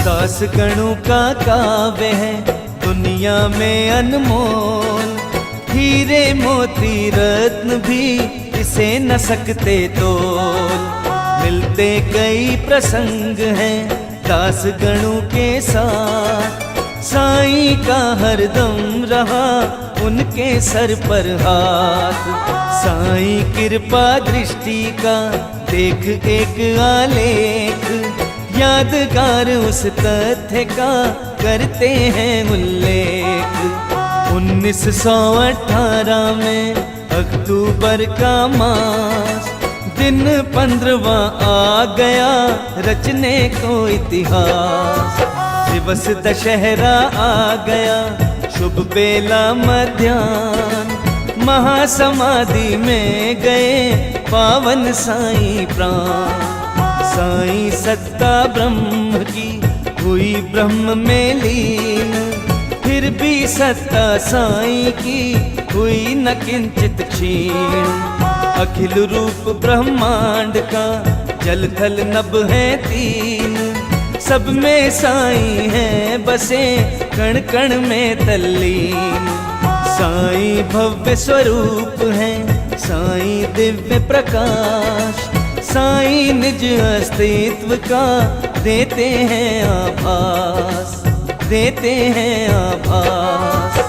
दास गणों का काव्य है दुनिया में अनमोल, हीरे मोती रत्न भी इसे न सकते तोल। मिलते कई प्रसंग हैं दास गणों के साथ, साईं का हरदम रहा उनके सर पर हाथ। साईं कृपा दृष्टि का देख एक आलेख, यादगार उस तथ्य का करते हैं उल्लेख। 1918 में अक्टूबर का मास, दिन 15वां आ गया रचने को इतिहास। दिवस दशहरा आ गया शुभ बेला मध्याह्न, महासमाधि में गए पावन साईं प्राण। साईं सत्ता ब्रह्म की हुई ब्रह्म में लीन, फिर भी सत्ता साईं की हुई न किंचित क्षीण। अखिल रूप ब्रह्मांड का जल थल नभ है तीन, सब में साईं है बसे कण कण में तल्लीन। साईं भव्य स्वरूप है साईं दिव्य प्रकाश, साईं निज अस्तित्व का देते हैं आभास, देते हैं आभास।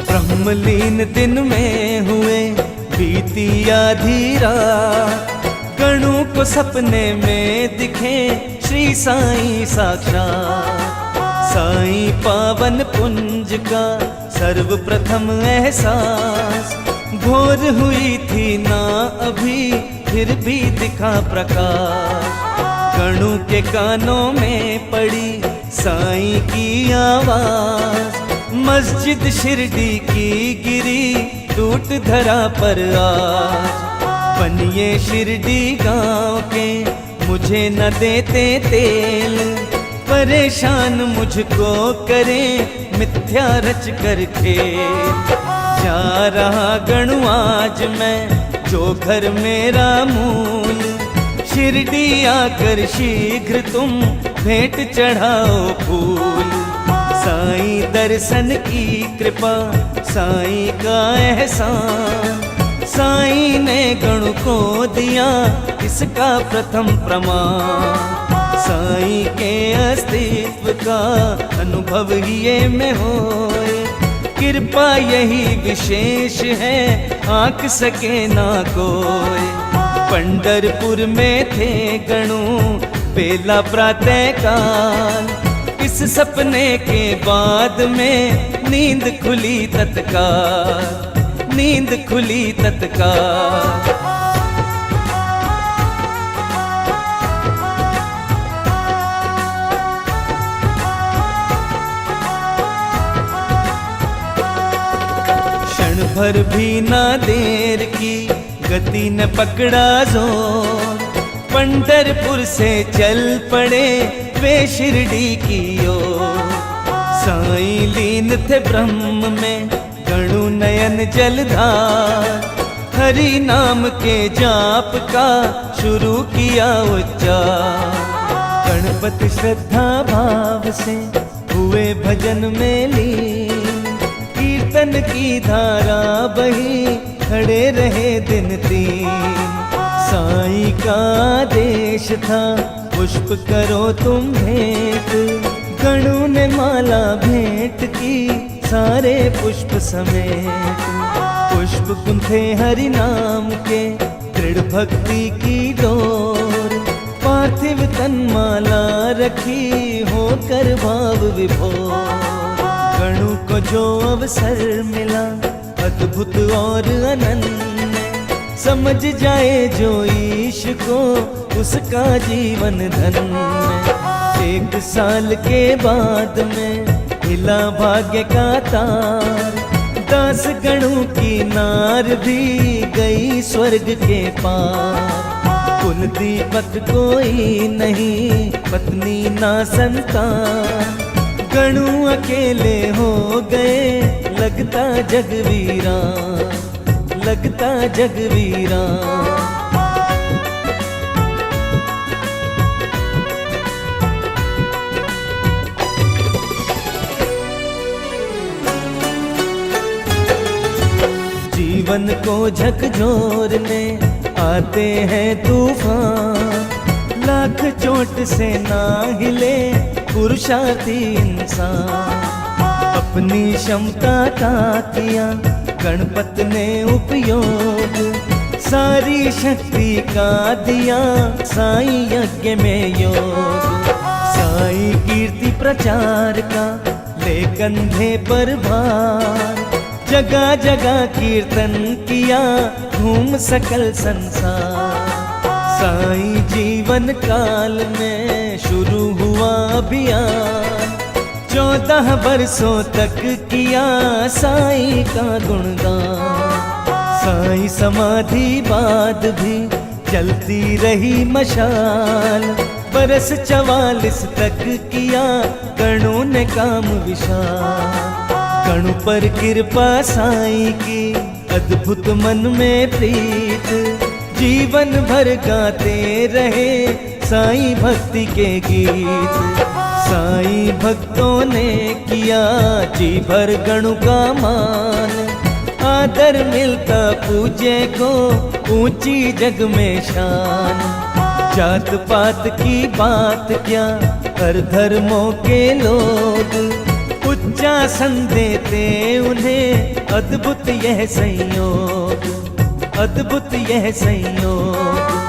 ब्रह्मलीन दिन में हुए बीती आधी रात, गणों को सपने में दिखे श्री साईं साक्षात। साईं पावन पुंज का सर्वप्रथम एहसास, भोर हुई थी ना अभी फिर भी दिखा प्रकाश। गणों के कानों में पड़ी साईं की आवाज, मस्जिद शिरडी की गिरी टूट धरा पर आज। बनिए शिरडी गांव के मुझे न देते तेल, परेशान मुझको करे मिथ्या रच कर खेल। जा रहा गणु आज मैं जो घर मेरा मूल, शिरडी आकर शीघ्र तुम भेंट चढ़ाओ फूल। साईं दर्शन की कृपा साईं का एहसान, साईं ने गणु को दिया इसका प्रथम प्रमाण। साईं के अस्तित्व का अनुभव ये में होए, कृपा यही विशेष है आंक सके ना कोई। पंढरपुर में थे गणु बेला प्रातः काल, इस सपने के बाद में नींद खुली तत्काल, नींद खुली तत्काल। क्षण भर भी ना देर की गति ने पकड़ा जोर, पंढरपुर से चल पड़े वे शिरडी की ओर। साईं लीन थे ब्रह्म में गणु नयन जलधार, हरि नाम के जाप का शुरू किया उच्चार। गणपति श्रद्धा भाव से हुए भजन में लीन, कीर्तन की धारा बही खड़े रहे दिन तीन। साईं का आदेश था पुष्प करो तुम भेंट, गणु ने माला भेंट की सारे पुष्प समेत। पुष्प गुंथे हरि नाम के दृढ़ भक्ति की डोर, पार्थिव तन माला रखी होकर भाव विभोर। गणु को जो अवसर मिला अद्भुत और अनन्य, समझ जाए जो ईश को उसका जीवन धन्य। 1 साल के बाद में हिला भाग्य का तार, दास गणों की नार भी गई स्वर्ग के पार। कुल दीपक कोई नहीं पत्नी ना संतान, गणु अकेले हो गए लगता जगवीरा, लगता जगवीरा। जीवन को झकझोरने आते हैं तूफान, लाख चोट से ना हिले पुरुषार्थी इंसान। अपनी क्षमता का किया गणपत ने उपयोग, सारी शक्ति का दिया साईं यज्ञ में योग। साईं कीर्ति प्रचार का ले कंधे पर भार, जगह जगह कीर्तन किया घूम सकल संसार। साईं जीवन काल में शुरू हुआ अभियान, 14 बरसों तक किया साईं का गुणगान। साईं समाधि बाद भी चलती रही मशाल, बरस 44 तक किया गणों ने काम विशाल। कणु पर कृपा साईं की अद्भुत मन में प्रीत, जीवन भर गाते रहे साईं भक्ति के गीत। साईं भक्तों ने किया जी भर गणु का मान, आदर मिलता पूजे को ऊंची जग में शान। जात पात की बात क्या हर धर्मों के लोग, उच्चासन देते उन्हें अद्भुत यह संयोग, अद्भुत यह संयोग।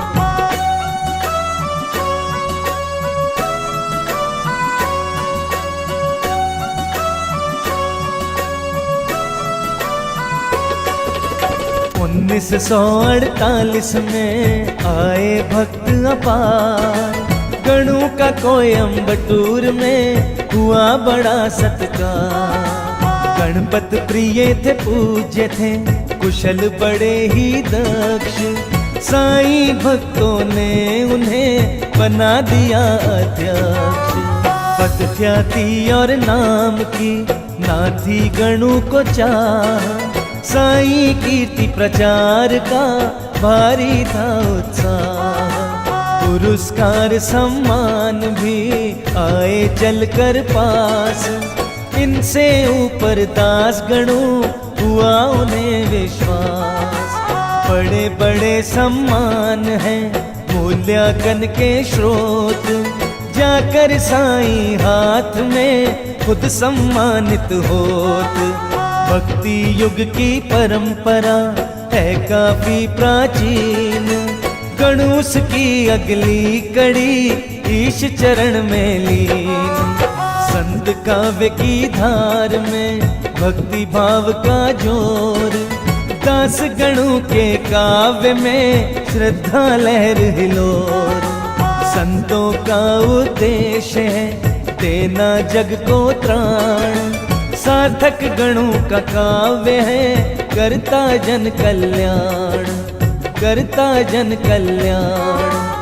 1948 में आए भक्त अपार, गणों का कोयम्बटूर में हुआ बड़ा सत्कार। गणपत प्रिय थे पूज्य थे कुशल बड़े ही दक्ष, साईं भक्तों ने उन्हें बना दिया अध्यक्ष। पद ख्याति और नाम की ना थी गणों को चाह, साईं कीर्ति प्रचार का भारी था उत्साह। पुरस्कार सम्मान भी आए चलकर पास, इनसे ऊपर दास गणों हुआ उन्हें विश्वास। बड़े बड़े सम्मान हैं मूल्यांकन के स्रोत, जाकर साईं हाथ में खुद सम्मानित होत। भक्ति युग की परंपरा है काफी प्राचीन, गणूस की अगली कड़ी ईश चरण में लीन। संत काव्य की धार में भक्ति भाव का जोर, दास गणों के काव्य में श्रद्धा लहर हिलोर। संतों का उद्देश्य है देना जग को त्राण, सार्थक गणों का काव्य है करता जन कल्याण, करता जन कल्याण।